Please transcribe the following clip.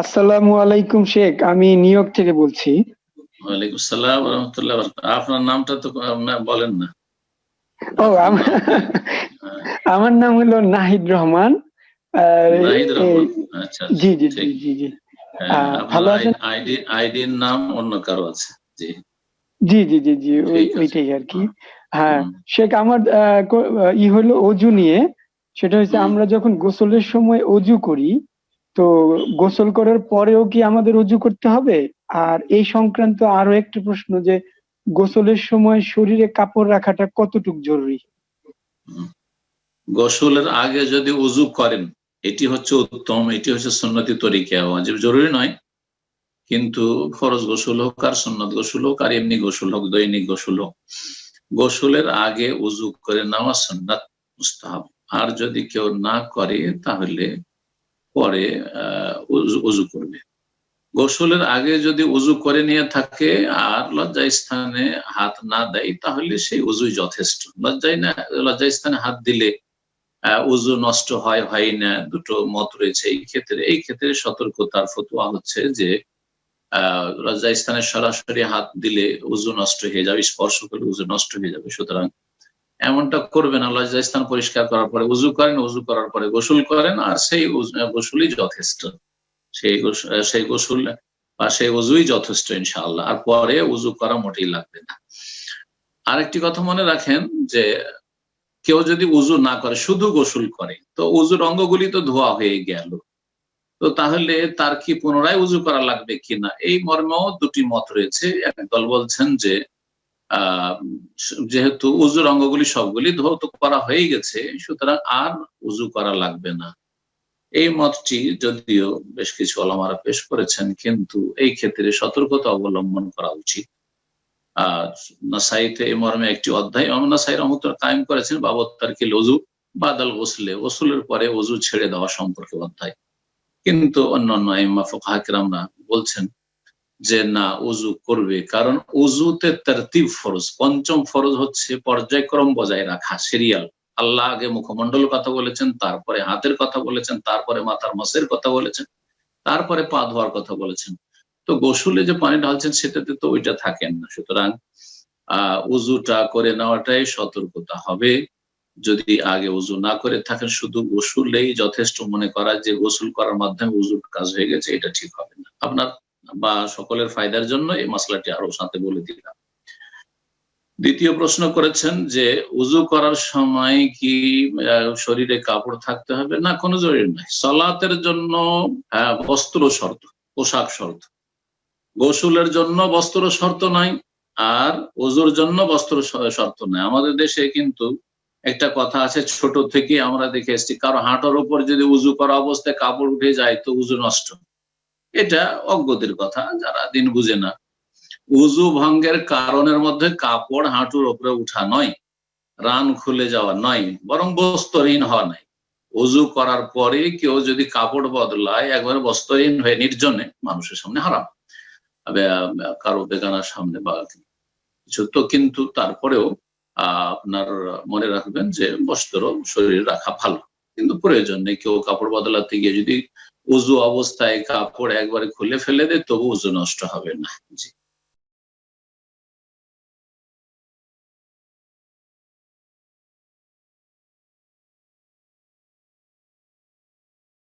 আসসালামু আলাইকুম শেখ, আমি নিউ ইয়র্ক থেকে বলছি। ওয়ালাইকুম আসসালাম ওয়া রাহমাতুল্লাহি ওয়া বারাকাতুহু। আপনার নামটা তো বলেন না। ও আপনার নাম কি? আমার নাম হলো নাহিদ রহমান। নাহিদ রহমান। আচ্ছা আচ্ছা, জি জি জি ঠিক। জি জি। হ্যাঁ, আপনার ভালো আছেন? আইডির নাম অন্য কারো আছে। জি, জি জি জি জি, ঠিক আছে। ওইটাই আর কি। হ্যাঁ হুম, শেখ, আমার হলো অজু নিয়ে। সেটা হচ্ছে, হুম। আমরা যখন গোসলের সময় অজু করি, তো গোসল করার পরেও কি আমাদের অজু করতে হবে? আর এই সংক্রান্ত আরো একটা প্রশ্ন, যে গোসলের সময় শরীরে কাপড় রাখাটা কতটুকু জরুরি? হুম। গোসলের আগে যদি উযু করেন, এটি হচ্ছে উত্তম, এটি হচ্ছে সুন্নতি তরিকা। ওয়াজিব জরুরি নয়, কিন্তু ফরজ গোসল হোক আর সুন্নত গোসল হোক আর এমনি গোসল হোক, দৈনিক গোসল হোক, গোসলের আগে উযু করে নেওয়া সুন্নাত, মুস্তাহাব। আর যদি কেউ না করে তাহলে পরে উযু করবে। গোসলের আগে যদি উযু করে নিয়ে থাকে আর লজ্জা স্থানে হাত না দেয়, তাহলে সেই উযুই যথেষ্ট। লজ্জা স্থানে হাত দিলে উযু নষ্ট হয় না, দুটো মত রয়েছে এই ক্ষেত্রে সতর্কতার ফতোয়া হচ্ছে যে লজ্জা স্থানে সরাসরি হাত দিলে উযু নষ্ট হয়ে যাবে, স্পর্শ করলে উযু নষ্ট হয়ে যাবে। সুতরাং এমনটা করবে না। লজ্জা স্থান পরিষ্কার করার পরে উযু করেন, উযু করার পরে গোসল করেন, আর সেই গোসলই যথেষ্ট। সেই গোসল বা সেই উযুই যথেষ্ট ইনশাআল্লাহ। আর পরে উযু করা মোটেই লাগবে না। আরেকটি কথা মনে রাখেন, যে কেউ যদি উযু না করে, শুধু গোসল করে, তো উযুর অঙ্গগুলি তো ধোয়া হয়ে গেল, তো তাহলে তার কি পুনরায় উযু করা লাগবে কিনা, এই মর্মেও দুটি মত রয়েছে। একদল বলছেন যে আহ যেহেতু উযুর অঙ্গগুলি সবগুলি ধৌত করা হয়ে গেছে, সুতরাং আর উযু করা লাগবে না। এই মতটি যদিও বেশ কিছু ওলামারা পেশ করেছেন, কিন্তু এই ক্ষেত্রে সতর্কতা অবলম্বন করা উচিত। আর নাসাইতে এই মর্মে একটি অধ্যায় ইমাম নাসাই রাহমাতুল্লাহ কায়েম করেছেন, বাবত তারকিল ওযু বাদাল গোসলের পরে ওযু ছেড়ে দেওয়া সম্পর্কে অধ্যায়। কিন্তু অন্যান্য আইম্মা ফুকাহা কিরামরা বলছেন যে না, উযু করবে, কারণ উযুতে তারতিব ফরজ। পঞ্চম ফরজ হচ্ছে পর্যায়ক্রম বজায় রাখা, সিরিয়াল। আল্লাহ আগে মুখমণ্ডল কথা বলেছেন, তারপরে হাতের কথা বলেছেন, তারপরে মাথার মাসের কথা বলেছেন, তারপরে পা ধোয়ার কথা বলেছেন। তো গোসলে যে পানি ঢালছেন সেটাতে তো ওইটা থাকেন না। সুতরাং উযুটা করে নেওয়াটাই সতর্কতা হবে। যদি আগে উযু না করে থাকেন, শুধু গোসলেই যথেষ্ট মনে করা যে গোসল করার মাধ্যমে উযুর কাজ হয়ে গেছে, এটা ঠিক হবে না। আপনার বা সকলের ফায়দার জন্য এই মাসলাটি আরো সাথে বলে দিলাম। দ্বিতীয় প্রশ্ন করেছেন যে উযু করার সময় কি শরীরে কাপড় থাকতে হবে? না, কোনো জরুরি নাই। সালাতের জন্য বস্ত্র শর্ত, পোশাক শর্ত। গোসলের জন্য বস্ত্র শর্ত নাই, আর ওযুর জন্য বস্ত্র শর্ত নাই। আমাদের দেশে কিন্তু একটা কথা আছে, ছোট থেকে আমরা দেখে এসেছি, কারো হাঁটুর উপর যদি উযু করা অবস্থায় কাপড় উঠে যায় তো উযু নষ্ট। এটা অজ্ঞদের কথা, যারা দিন বুঝে না। উযু ভঙ্গের কারণের মধ্যে কাপড় হাঁটুর উপরে উঠা নয়, রান খুলে যাওয়া নয়, বরং বস্ত্রহীন হওয়া নাই। উযু করার পরে কেউ যদি কাপড় বদলায়, একবারে বস্ত্রহীন হয়ে নির্জনে, মানুষের সামনে হারাম, কারো বেগানার সামনে বা কিছু তো, কিন্তু তারপরেও আপনার মনে রাখবেন যে বস্ত্র শরীরে রাখা ভালো, কিন্তু প্রয়োজন নেই। কেউ কাপড় বদলাতে গিয়ে যদি উযু অবস্থায় কাপড় একবারে খুলে ফেলে দেয়, তবু উযু নষ্ট হবে না। জি।